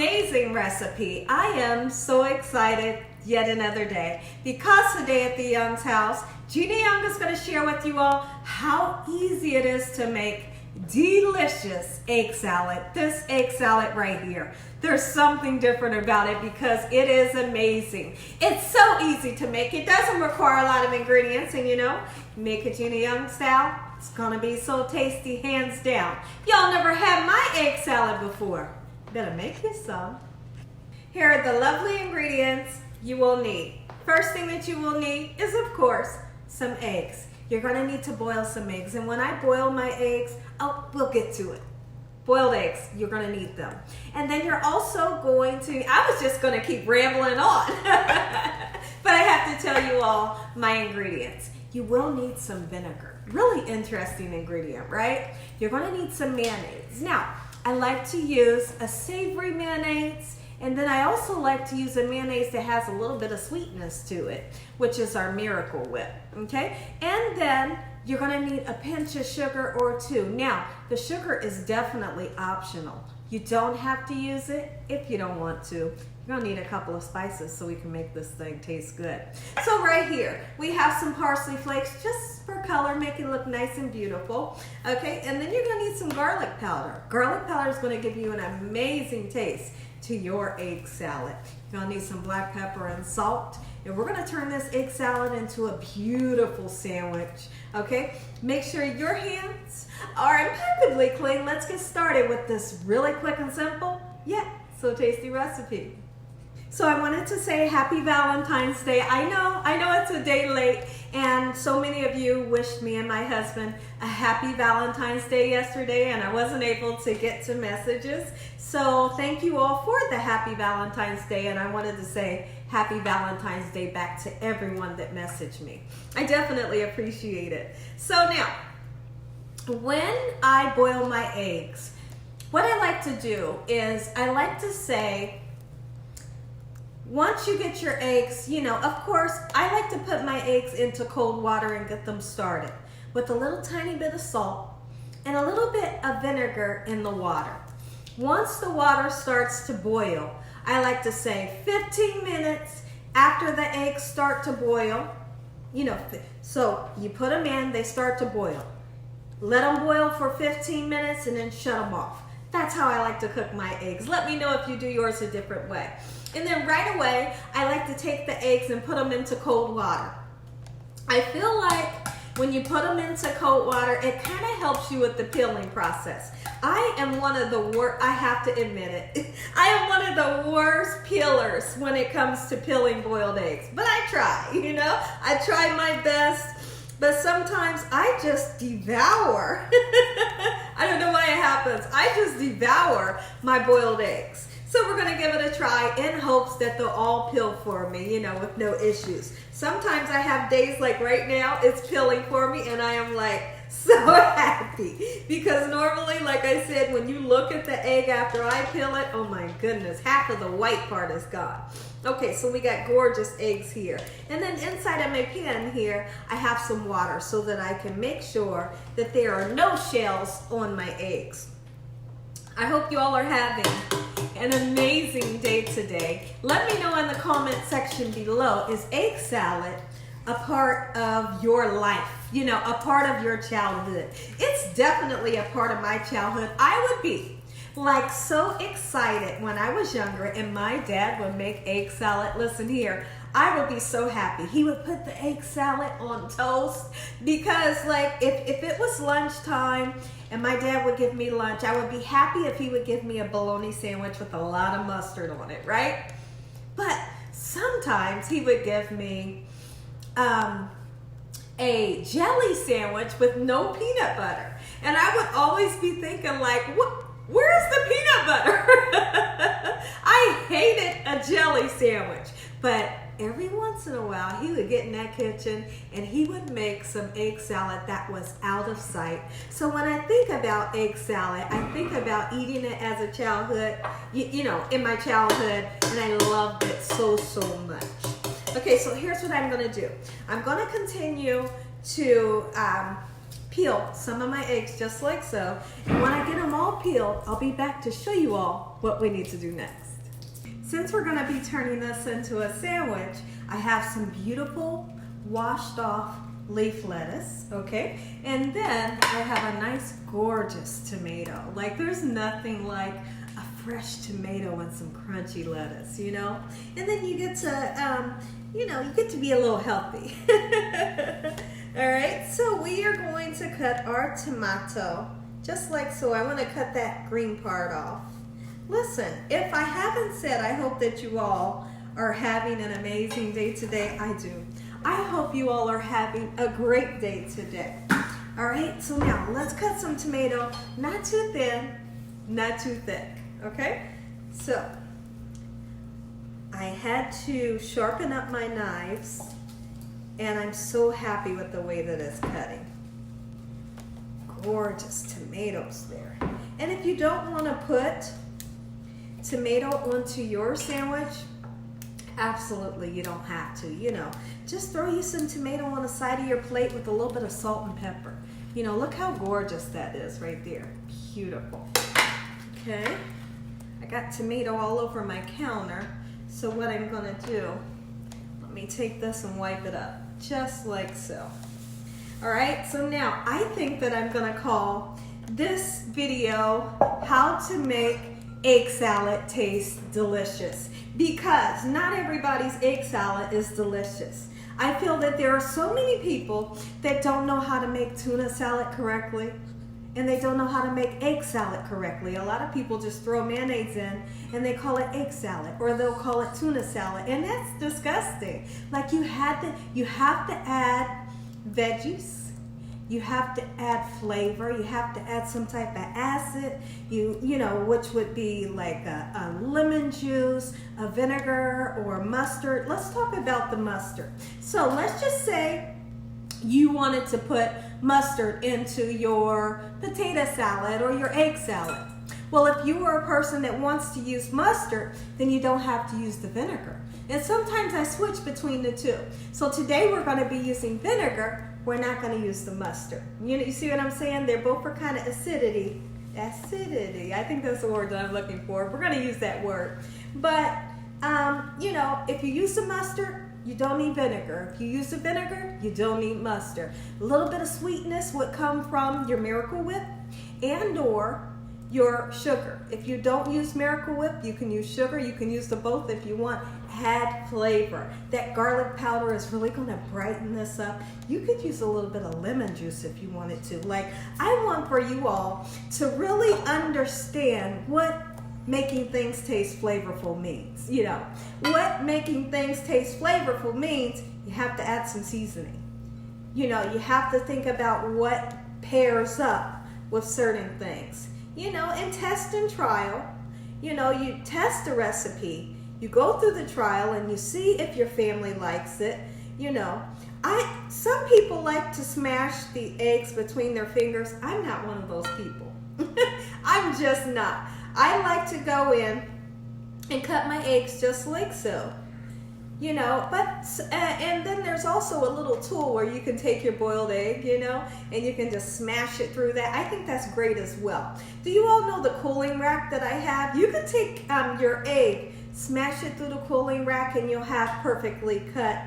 amazing recipe. I am so excited yet another day because today at the Young's house, Gina Young is going to share with you all how easy it is to make delicious egg salad. This egg salad right here. There's something different about it because it is amazing. It's so easy to make. It doesn't require a lot of ingredients, and you know, make it Gina Young style. It's gonna be so tasty, hands down. Y'all never had my egg salad before. Better make you some. Here are the lovely ingredients you will need. First thing that you will need is, of course, some eggs. You're gonna need to boil some eggs, and when I boil my eggs, we'll get to it. Boiled eggs, you're gonna need them. And then you're also going to, I was just gonna keep rambling on, but I have to tell you all my ingredients. You will need some vinegar. Really interesting ingredient, right? You're gonna need some mayonnaise. Now, I like to use a savory mayonnaise, and then I also like to use a mayonnaise that has a little bit of sweetness to it, which is our Miracle Whip, okay? And then you're gonna need a pinch of sugar or two. Now, the sugar is definitely optional. You don't have to use it if you don't want to. You're gonna need a couple of spices so we can make this thing taste good. So right here, we have some parsley flakes just for color, make it look nice and beautiful. Okay, and then you're gonna need some garlic powder. Garlic powder is gonna give you an amazing taste to your egg salad. You're gonna need some black pepper and salt. And we're gonna turn this egg salad into a beautiful sandwich, okay? Make sure your hands are impeccably clean. Let's get started with this really quick and simple, yet so tasty recipe. So I wanted to say happy Valentine's Day. I know it's a day late, and so many of you wished me and my husband a happy Valentine's Day yesterday, and I wasn't able to get to messages. So thank you all for the happy Valentine's Day, and I wanted to say happy Valentine's Day back to everyone that messaged me. I definitely appreciate it. So now, when I boil my eggs, what I like to do is I like to say, once you get your eggs, you know, of course, I like to put my eggs into cold water and get them started with a little tiny bit of salt and a little bit of vinegar in the water. Once the water starts to boil, I like to say 15 minutes after the eggs start to boil, you know, so you put them in, they start to boil. Let them boil for 15 minutes and then shut them off. That's how I like to cook my eggs. Let me know if you do yours a different way. And then right away, I like to take the eggs and put them into cold water. I feel like when you put them into cold water, it kind of helps you with the peeling process. I am one of the worst, I have to admit it, I am one of the worst peelers when it comes to peeling boiled eggs. But I try, you know, I try my best. But sometimes I just devour. I don't know why it happens. I just devour my boiled eggs. So we're gonna give it a try in hopes that they'll all peel for me, you know, with no issues. Sometimes I have days like right now, it's peeling for me and I am like so happy. Because normally, like I said, when you look at the egg after I peel it, oh my goodness, half of the white part is gone. Okay, so we got gorgeous eggs here. And then inside of my pan here, I have some water so that I can make sure that there are no shells on my eggs. I hope you all are having an amazing day today. Let me know in the comment section below, is egg salad a part of your life? You know, a part of your childhood? It's definitely a part of my childhood. I would be like so excited when I was younger and my dad would make egg salad. Listen here, I would be so happy. He would put the egg salad on toast because like if it was lunchtime and my dad would give me lunch, I would be happy if he would give me a bologna sandwich with a lot of mustard on it, right? But sometimes he would give me a jelly sandwich with no peanut butter. And I would always be thinking like, where's the peanut butter? I hated a jelly sandwich, but every once in a while he would get in that kitchen and he would make some egg salad that was out of sight. So when I think about egg salad, I think about eating it as a childhood, you know, in my childhood, and I loved it so much. Okay, so here's what I'm gonna do. I'm gonna continue to peel some of my eggs just like so. And when I get them all peeled, I'll be back to show you all what we need to do next. since we're gonna be turning this into a sandwich, I have some beautiful washed off leaf lettuce, okay? And then I have a nice gorgeous tomato. Like there's nothing like a fresh tomato and some crunchy lettuce, you know? And then you get to, you get to be a little healthy. All right, so we are going to cut our tomato just like so. I want to cut that green part off. Listen, if I haven't said, I hope that you all are having an amazing day today. I do. I hope you all are having a great day today. All right, so now let's cut some tomato, not too thin, not too thick, okay? So I had to sharpen up my knives, and I'm so happy with the way that it's cutting. Gorgeous tomatoes there. And if you don't want to put tomato onto your sandwich, absolutely you don't have to, just throw you some tomato on the side of your plate with a little bit of salt and pepper. Look how gorgeous that is right there. Beautiful. Okay, I got tomato all over my counter, so what I'm gonna do, let me take this and wipe it up just like so. All right, so now I think that I'm gonna call this video how to make egg salad taste delicious, because not everybody's egg salad is delicious. I feel that there are so many people that don't know how to make tuna salad correctly, and they don't know how to make egg salad correctly. A lot of people just throw mayonnaise in and they call it egg salad, or they'll call it tuna salad, and that's disgusting. Like you have to add veggies. You have to add flavor. You have to add some type of acid, which would be like a lemon juice, a vinegar, or mustard. Let's talk about the mustard. So let's just say you wanted to put mustard into your potato salad or your egg salad. Well, if you are a person that wants to use mustard, then you don't have to use the vinegar. And sometimes I switch between the two. So today we're going to be using vinegar. We're not going to use the mustard. You see what I'm saying? They're both for kind of acidity. Acidity. I think that's the word that I'm looking for. We're going to use that word. But, if you use the mustard, you don't need vinegar. If you use the vinegar, you don't need mustard. A little bit of sweetness would come from your Miracle Whip and or your sugar. If you don't use Miracle Whip, you can use sugar. You can use the both if you want. Add flavor. That garlic powder is really going to brighten this up. You could use a little bit of lemon juice if you wanted to. Like, I want for you all to really understand what making things taste flavorful means. What making things taste flavorful means, you have to add some seasoning. You have to think about what pairs up with certain things. And test and trial. You test a recipe, you go through the trial, and you see if your family likes it. Some people like to smash the eggs between their fingers. I'm not one of those people. I'm just not. I like to go in and cut my eggs just like so. And then there's also a little tool where you can take your boiled egg, and you can just smash it through that. I think that's great as well. Do you all know the cooling rack that I have? You can take your egg, smash it through the cooling rack, and you'll have perfectly cut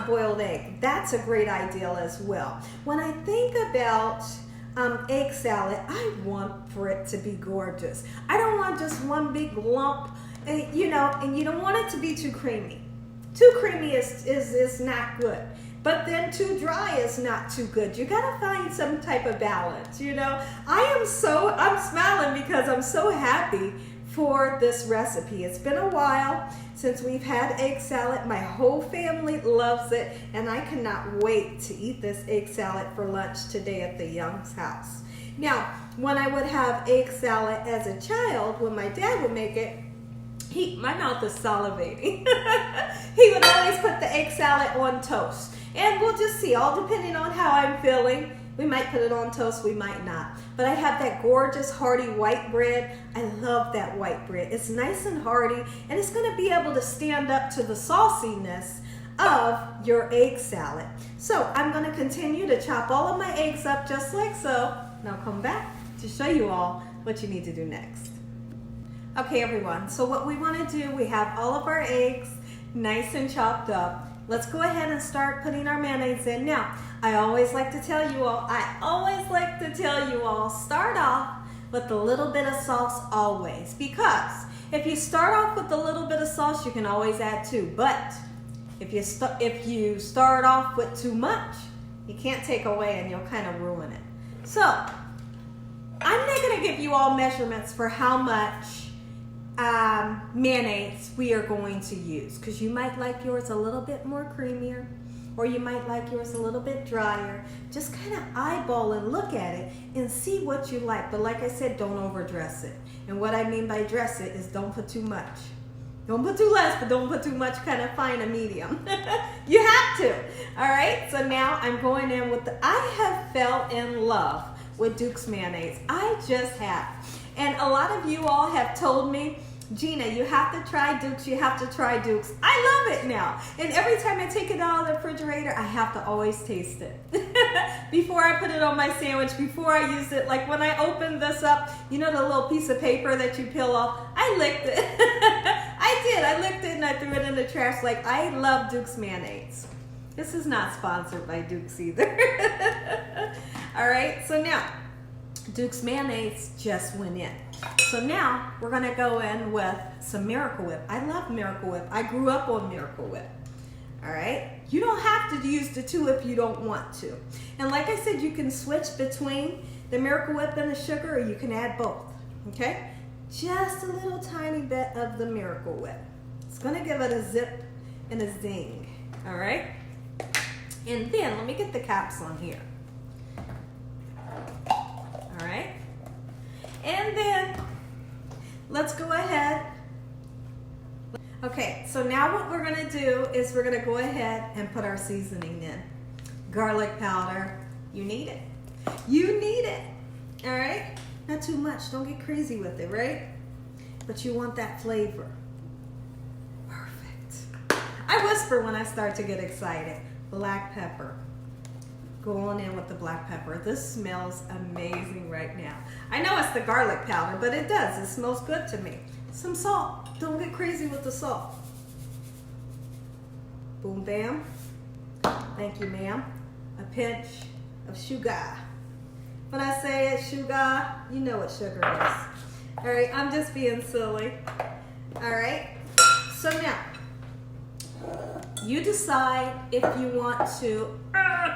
boiled egg. That's a great idea as well. When I think about egg salad, I want for it to be gorgeous. I don't want just one big lump, and you don't want it to be too creamy. Too creamy is not good, but then too dry is not too good. You gotta find some type of balance, I'm smiling because I'm so happy for this recipe. It's been a while since we've had egg salad. My whole family loves it, and I cannot wait to eat this egg salad for lunch today at the Young's house. Now, when I would have egg salad as a child, when my dad would make it, my mouth is salivating. He would always put the egg salad on toast. And we'll just see, all depending on how I'm feeling. We might put it on toast, we might not. But I have that gorgeous hearty white bread. I love that white bread. It's nice and hearty, and it's gonna be able to stand up to the sauciness of your egg salad. So I'm gonna continue to chop all of my eggs up just like so. Now come back to show you all what you need to do next. Okay, everyone, so what we want to do, we have all of our eggs nice and chopped up. Let's go ahead and start putting our mayonnaise in. Now, I always like to tell you all, start off with a little bit of sauce always. Because if you start off with a little bit of sauce, you can always add two. But if you start off with too much, you can't take away and you'll kind of ruin it. So, I'm not going to give you all measurements for how much mayonnaise we are going to use, because you might like yours a little bit more creamier, or you might like yours a little bit drier. Just kind of eyeball and look at it and see what you like. But like I said, don't overdress it. And what I mean by dress it is don't put too much. Don't put too less, but don't put too much. Kind of find a medium. You have to. All right, so now I'm going in with I have fell in love with Duke's mayonnaise. I just have. And a lot of you all have told me, Gina, you have to try Duke's, you have to try Duke's. I love it now. And every time I take it out of the refrigerator, I have to always taste it. Before I put it on my sandwich, before I use it, like when I opened this up, you know the little piece of paper that you peel off? I licked it. I licked it and I threw it in the trash. Like, I love Duke's mayonnaise. This is not sponsored by Duke's either. All right, so now, Duke's mayonnaise just went in. So now we're gonna go in with some Miracle Whip. I love Miracle Whip. I grew up on Miracle Whip. All right, you don't have to use the two if you don't want to. And like I said, you can switch between the Miracle Whip and the sugar, or you can add both, okay? Just a little tiny bit of the Miracle Whip. It's gonna give it a zip and a zing, all right? And then, let me get the caps on here. All right? And then, let's go ahead. Okay, so now what we're gonna do is we're gonna go ahead and put our seasoning in. Garlic powder, you need it. You need it, all right? Not too much, don't get crazy with it, right? But you want that flavor. Perfect. I whisper when I start to get excited. Black pepper. Go on in with the black pepper. This smells amazing right now. I know it's the garlic powder, but it does. It smells good to me. Some salt. Don't get crazy with the salt. Boom, bam. Thank you, ma'am. A pinch of sugar. When I say it's sugar, you know what sugar is. All right, I'm just being silly. All right, so now, you decide if you want to,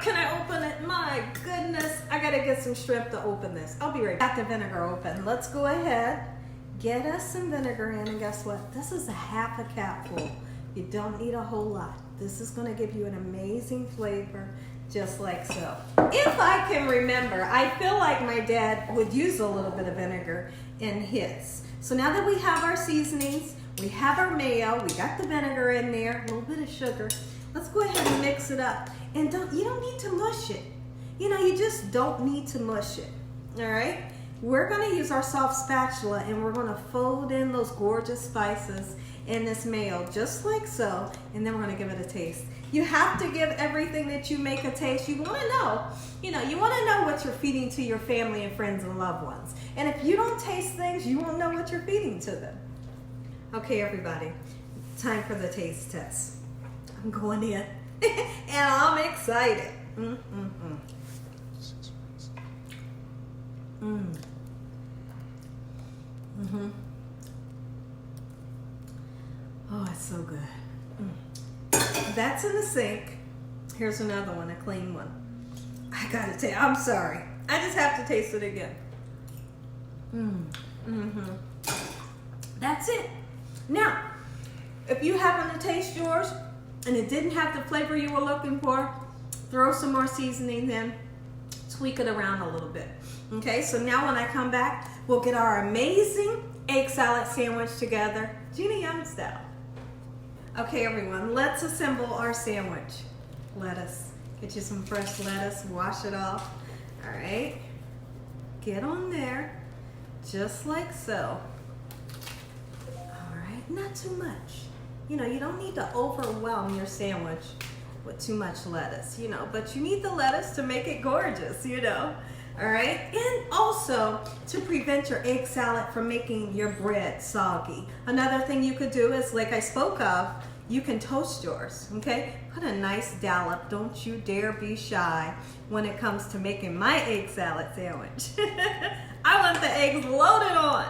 can I open it? My goodness, I gotta get some shrimp to open this. I'll be right back. Got the vinegar open. Let's go ahead, get us some vinegar in, and guess what? This is a half a capful. You don't need a whole lot. This is gonna give you an amazing flavor, just like so. If I can remember, I feel like my dad would use a little bit of vinegar in his. So now that we have our seasonings, we have our mayo, we got the vinegar in there, a little bit of sugar. Let's go ahead and mix it up. And you don't need to mush it. You know, you just don't need to mush it, all right? We're gonna use our soft spatula and we're gonna fold in those gorgeous spices in this mayo, just like so, and then we're gonna give it a taste. You have to give everything that you make a taste. You wanna know, you wanna know what you're feeding to your family and friends and loved ones. And if you don't taste things, you won't know what you're feeding to them. Okay, everybody, time for the taste test. I'm going in, and I'm excited. Oh, it's so good. That's in the sink. Here's another one, a clean one. I gotta taste. I'm sorry. I just have to taste it again. That's it. Now, if you happen to taste yours and it didn't have the flavor you were looking for, throw some more seasoning in, tweak it around a little bit. Okay, so now when I come back, we'll get our amazing egg salad sandwich together, Gina Young Style. Okay, everyone, let's assemble our sandwich. Lettuce. Get you some fresh lettuce, wash it off. All right, get on there, just like so. All right, not too much. You know, you don't need to overwhelm your sandwich with too much lettuce, but you need the lettuce to make it gorgeous, All right, and also to prevent your egg salad from making your bread soggy. Another thing you could do is, like I spoke of, you can toast yours, okay? Put a nice dollop. Don't you dare be shy when it comes to making my egg salad sandwich. I want the eggs loaded on.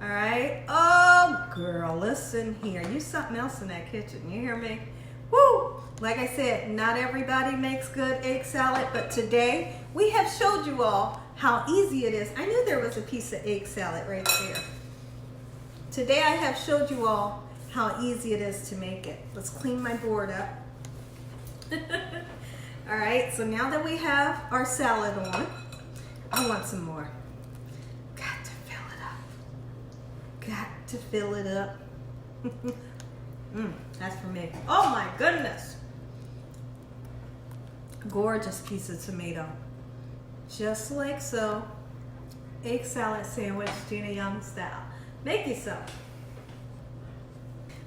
All right. Oh, girl, listen here. You something else in that kitchen. You hear me? Woo! Like I said, not everybody makes good egg salad, but today we have showed you all how easy it is. I knew there was a piece of egg salad right there. Today I have showed you all how easy it is to make it. Let's clean my board up. All right, so now that we have our salad on, I want some more. Got to fill it up. Got to fill it up. That's for me. Oh my goodness. Gorgeous piece of tomato. Just like so. Egg salad sandwich, Gina Young Style. Make you some.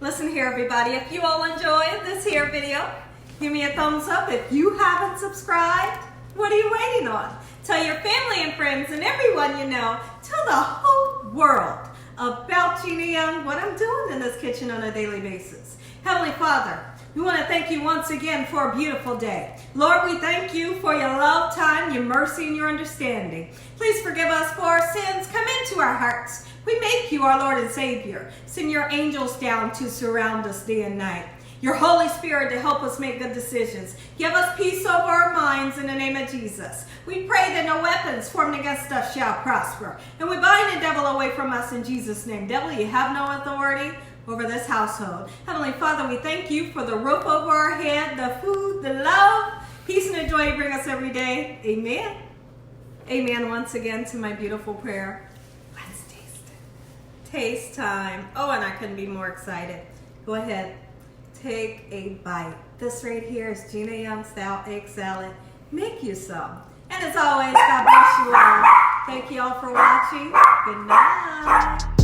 Listen here, everybody. If you all enjoyed this here video, give me a thumbs up. If you haven't subscribed, what are you waiting on? Tell your family and friends and everyone you know. Tell the whole world about Gina Young, what I'm doing in this kitchen on a daily basis. Heavenly Father, we want to thank you once again for a beautiful day. Lord, we thank you for your love, time, your mercy, and your understanding. Please forgive us for our sins. Come into our hearts. We make you our Lord and Savior. Send your angels down to surround us day and night. Your Holy Spirit to help us make good decisions. Give us peace over our minds in the name of Jesus. We pray that no weapons formed against us shall prosper. And we bind the devil away from us in Jesus' name. Devil, you have no authority over this household. Heavenly Father, we thank you for the roof over our head, the food, the love, peace, and the joy you bring us every day. Amen. Amen once again to my beautiful prayer. Let's taste it. Taste time. Oh, and I couldn't be more excited. Go ahead. Take a bite. This right here is Gina Young Style egg salad. Make you some. And as always, God bless you all. Thank you all for watching. Good night.